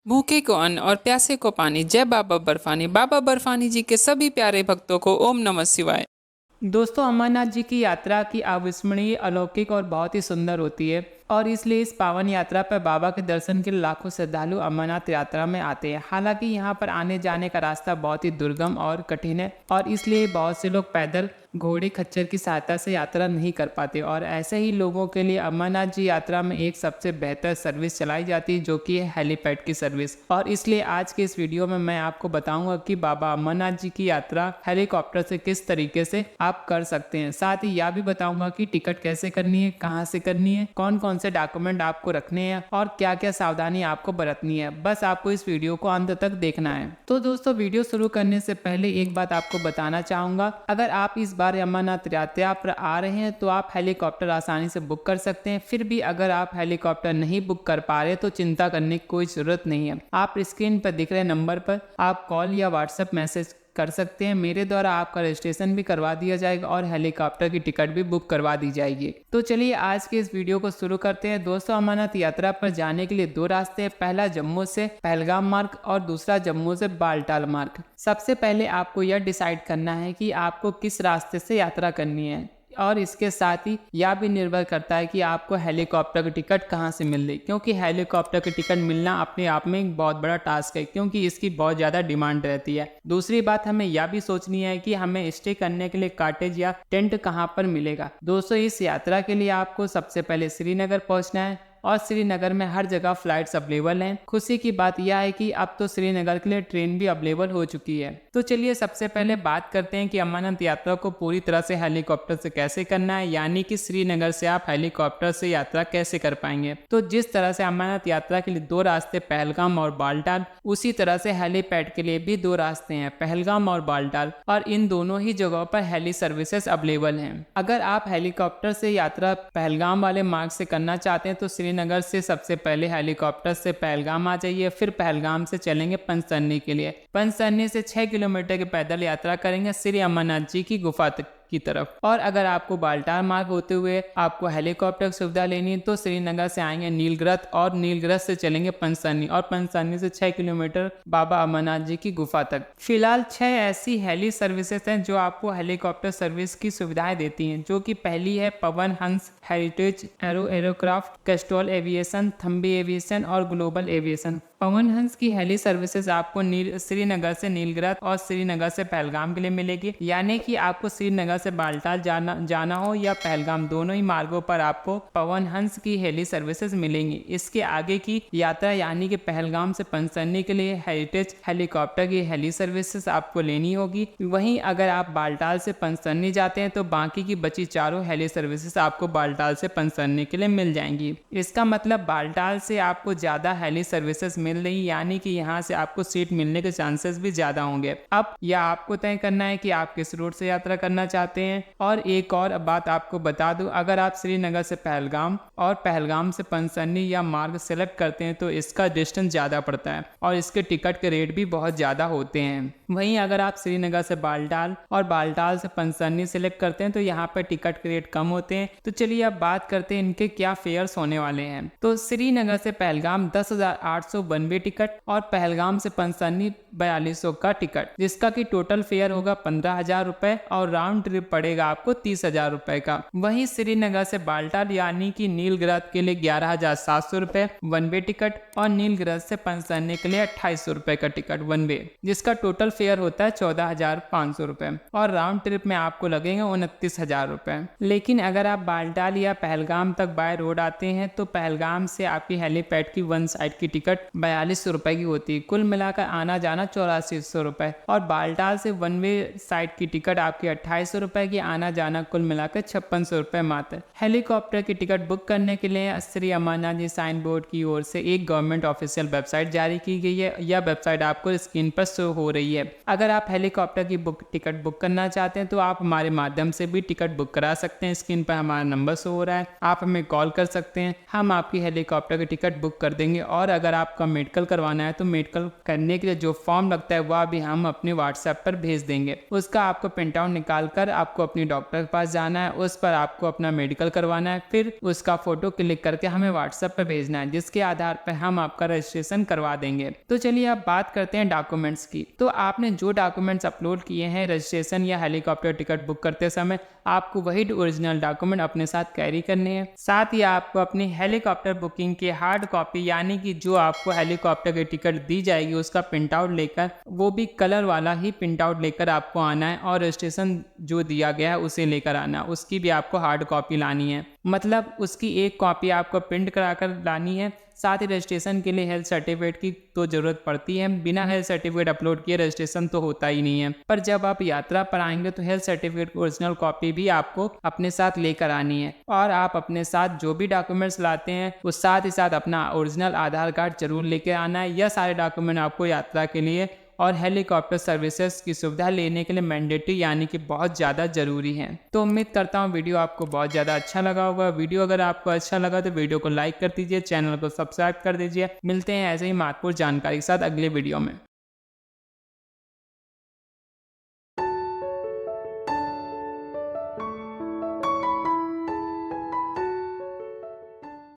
भूखे को अन्न और प्यासे को पानी। जय बाबा बर्फानी। बाबा बर्फानी जी के सभी प्यारे भक्तों को ओम नमः शिवाय। दोस्तों, अमरनाथ जी की यात्रा की अविस्मरणीय, अलौकिक और बहुत ही सुंदर होती है और इसलिए इस पावन यात्रा पर बाबा के दर्शन के लिए लाखों श्रद्धालु अमरनाथ यात्रा में आते हैं। हालांकि यहाँ पर आने जाने का रास्ता बहुत ही दुर्गम और कठिन है और इसलिए बहुत से लोग पैदल, घोड़े, खच्चर की सहायता से यात्रा नहीं कर पाते और ऐसे ही लोगों के लिए अमरनाथ जी यात्रा में एक सबसे बेहतर सर्विस चलाई जाती है, जो कि है हेलीपैड की सर्विस। और इसलिए आज के इस वीडियो में मैं आपको बताऊंगा कि बाबा अमरनाथ जी की यात्रा हेलीकॉप्टर से किस तरीके से आप कर सकते हैं। साथ ही यह भी बताऊंगा कि टिकट कैसे करनी है, कहाँ से करनी है, कौन कौन से डॉक्यूमेंट आपको रखने हैं और क्या क्या सावधानी आपको बरतनी है। बस आपको इस वीडियो को अंत तक देखना है। तो दोस्तों, वीडियो शुरू करने से पहले एक बात आपको बताना चाहूंगा, अगर आप इस बार अमरनाथ यात्रा पर आ रहे हैं तो आप हेलीकॉप्टर आसानी से बुक कर सकते हैं। फिर भी अगर आप हेलीकॉप्टर नहीं बुक कर पा रहे तो चिंता करने की कोई जरूरत नहीं है। आप स्क्रीन पर दिख रहे नंबर पर आप कॉल या व्हाट्सएप मैसेज कर सकते हैं। मेरे द्वारा आपका रजिस्ट्रेशन भी करवा दिया जाएगा और हेलीकॉप्टर की टिकट भी बुक करवा दी जाएगी। तो चलिए आज के इस वीडियो को शुरू करते हैं। दोस्तों, अमरनाथ यात्रा पर जाने के लिए दो रास्ते हैं। पहला जम्मू से पहलगाम मार्ग और दूसरा जम्मू से बालटाल मार्ग। सबसे पहले आपको यह डिसाइड करना है कि आपको किस रास्ते से यात्रा करनी है और इसके साथ ही यह भी निर्भर करता है कि आपको हेलीकॉप्टर की टिकट कहाँ से मिल रही, क्योंकि हेलीकॉप्टर की टिकट मिलना अपने आप में एक बहुत बड़ा टास्क है, क्योंकि इसकी बहुत ज़्यादा डिमांड रहती है। दूसरी बात हमें यह भी सोचनी है कि हमें स्टे करने के लिए कॉटेज या टेंट कहाँ पर मिलेगा। दोस्तों, इस यात्रा के लिए आपको सबसे पहले श्रीनगर पहुँचना है और श्रीनगर में हर जगह फ्लाइट्स अवेलेबल हैं। खुशी की बात यह है कि अब तो श्रीनगर के लिए ट्रेन भी अवेलेबल हो चुकी है। तो चलिए सबसे पहले बात करते हैं कि अमरनाथ यात्रा को पूरी तरह से हेलीकॉप्टर से कैसे करना है, यानी कि श्रीनगर से आप हेलीकॉप्टर से यात्रा कैसे कर पाएंगे। तो जिस तरह से अमरनाथ यात्रा के लिए दो रास्ते पहलगाम और बालटाल, उसी तरह से हेलीपैड के लिए भी दो रास्ते हैं, पहलगाम और बालटाल, और इन दोनों ही जगहों पर हेली सर्विसेज अवेलेबल हैं। अगर आप हेलीकॉप्टर से यात्रा पहलगाम वाले मार्ग से करना चाहते हैं तो श्रीनगर से सबसे पहले हेलीकॉप्टर से पहलगाम आ जाइए, फिर पहलगाम से चलेंगे पंचतरनी के लिए। पंचतरनी से 6 किलोमीटर की पैदल यात्रा करेंगे श्री अमरनाथ जी की गुफा तक की तरफ। और अगर आपको बालटाल मार्ग होते हुए आपको हेलीकॉप्टर की सुविधा लेनी है तो श्रीनगर से आएंगे नीलगिरत और नीलगिरत से चलेंगे पंचतरनी और पंचतरनी से 6 किलोमीटर बाबा अमरनाथ जी की गुफा तक। फिलहाल 6 ऐसी हेली सर्विसेज हैं जो आपको हेलीकॉप्टर सर्विस की सुविधाएं देती हैं, जो कि पहली है Pawan Hans, heritage aerocraft, Castrol aviation, Thumby aviation और ग्लोबल एविएशन। पवन हंस की हेली सर्विसेज आपको श्रीनगर से नीलगिरत और श्रीनगर से पहलगाम के लिए मिलेगी, यानी कि आपको श्रीनगर से बालटाल जाना हो या पहलगाम, दोनों ही मार्गों पर आपको पवन हंस की हेली सर्विसेज मिलेंगी। इसके आगे की यात्रा यानी कि पहलगाम से पंचतरनी के लिए हेरिटेज हेलीकॉप्टर की हेली सर्विसेज आपको लेनी होगी। वहीं अगर आप बालटाल से पंचतरनी जाते हैं तो बाकी की बची चारों हेली सर्विसेज आपको बालटाल से पंचतरनी के लिए मिल जाएंगी। इसका मतलब बालटाल से आपको ज्यादा हेली सर्विसेज मिल रही, यानी कि यहाँ से आपको सीट मिलने के चांसेस भी ज्यादा होंगे। अब यह आपको तय करना है कि आप किस रूट से यात्रा करना चाहते हैं। और एक और बात आपको बता दूं, अगर आप श्रीनगर से पहलगाम और पहलगाम से पंचतरनी या मार्ग सेलेक्ट करते हैं तो इसका डिस्टेंस ज्यादा पड़ता है और इसके टिकट के रेट भी बहुत ज्यादा होते हैं। वहीं अगर आप श्रीनगर से बालटाल और बालटाल से पंचतरनी सेलेक्ट करते हैं तो यहाँ पर टिकट के रेट कम होते हैं। तो चलिए अब बात करते हैं इनके क्या फेयर्स होने वाले हैं। तो श्रीनगर से पहलगाम 10,892 टिकट और पहलगाम से पंचतरनी 4200 का टिकट, जिसका की टोटल फेयर होगा 15,000 रुपए और राउंड ट्रिप पड़ेगा आपको 30,000 रुपए का। वहीं श्रीनगर से बालटाल यानी कि नीलगिरत के लिए 11,700 रुपए वन वे टिकट और नीलगिरत से पंचतरनी के लिए 2,800 रुपए का टिकट वन वे, जिसका टोटल फेयर होता है 14,500 रुपए और राउंड ट्रिप में आपको लगेंगे 29,000 रुपए। लेकिन अगर आप बालटाल या पहलगाम तक बाय रोड आते हैं तो पहलगाम से आपकी हेलीपैड की वन साइड की टिकट 4200 रुपए की होती है। कुल मिलाकर आना जाना 8400 रुपए और बालटाल से वन वे साइड की टिकट आपकी 2800 रुपए की, आना जाना कुल मिलाकर 5600 रुपए मात्र। हेलीकॉप्टर की टिकट बुक करने के लिए श्री अमरनाथ जी साइन बोर्ड की ओर से एक गवर्नमेंट ऑफिशियल वेबसाइट जारी की गई है। यह वेबसाइट आपको स्क्रीन पर शो हो रही है। अगर आप हेलीकॉप्टर की टिकट बुक करना चाहते हैं तो आप हमारे माध्यम से भी टिकट बुक करा सकते हैं। स्क्रीन पर हमारा नंबर शो हो रहा है, आप हमें कॉल कर सकते हैं, हम आपकी हेलीकॉप्टर की टिकट बुक कर देंगे। और अगर आपका मेडिकल करवाना है तो मेडिकल करने के लिए जो फॉर्म लगता है वह भी हम अपने व्हाट्सएप पर भेज देंगे। उसका आपको प्रिंट आउट निकाल कर आपको अपनी डॉक्टर के पास जाना है, उस पर आपको अपना मेडिकल करवाना है, फिर उसका फोटो क्लिक करके हमें व्हाट्सएप पर भेजना है, जिसके आधार पर हम आपका रजिस्ट्रेशन करवा देंगे। तो चलिए अब बात करते हैं डॉक्यूमेंट्स की। तो आपने जो डॉक्यूमेंट्स अपलोड किए हैं रजिस्ट्रेशन या हेलीकॉप्टर टिकट बुक करते समय, आपको वही ओरिजिनल डॉक्यूमेंट अपने साथ कैरी करने हैं। साथ ही आपको अपनी हेलीकॉप्टर बुकिंग की हार्ड कॉपी, यानी कि जो आपको हेलीकॉप्टर की टिकट दी जाएगी उसका प्रिंट आउट लेकर, वो भी कलर वाला ही प्रिंट आउट लेकर आपको आना है, और रजिस्ट्रेशन जो दिया गया है उसे लेकर आना, उसकी भी आपको हार्ड कॉपी लानी है। मतलब उसकी एक कॉपी आपको प्रिंट कराकर लानी है। साथ ही रजिस्ट्रेशन के लिए हेल्थ सर्टिफिकेट की तो जरूरत पड़ती है, बिना हेल्थ सर्टिफिकेट अपलोड किए रजिस्ट्रेशन तो होता ही नहीं है। पर जब आप यात्रा पर आएंगे तो हेल्थ सर्टिफिकेट की ओरिजिनल कॉपी भी आपको अपने साथ लेकर आनी है। और आप अपने साथ जो भी डॉक्यूमेंट्स लाते हैं उस साथ ही साथ अपना ओरिजिनल आधार कार्ड जरूर लेकर आना है। यह सारे डॉक्यूमेंट आपको यात्रा के लिए और हेलीकॉप्टर सर्विसेज की सुविधा लेने के लिए मैंडेटरी, यानी कि बहुत ज़्यादा ज़रूरी है। तो उम्मीद करता हूँ वीडियो आपको बहुत ज़्यादा अच्छा लगा होगा। वीडियो अगर आपको अच्छा लगा तो वीडियो को लाइक कर दीजिए, चैनल को सब्सक्राइब कर दीजिए। मिलते हैं ऐसे ही महत्वपूर्ण जानकारी के साथ अगले वीडियो में।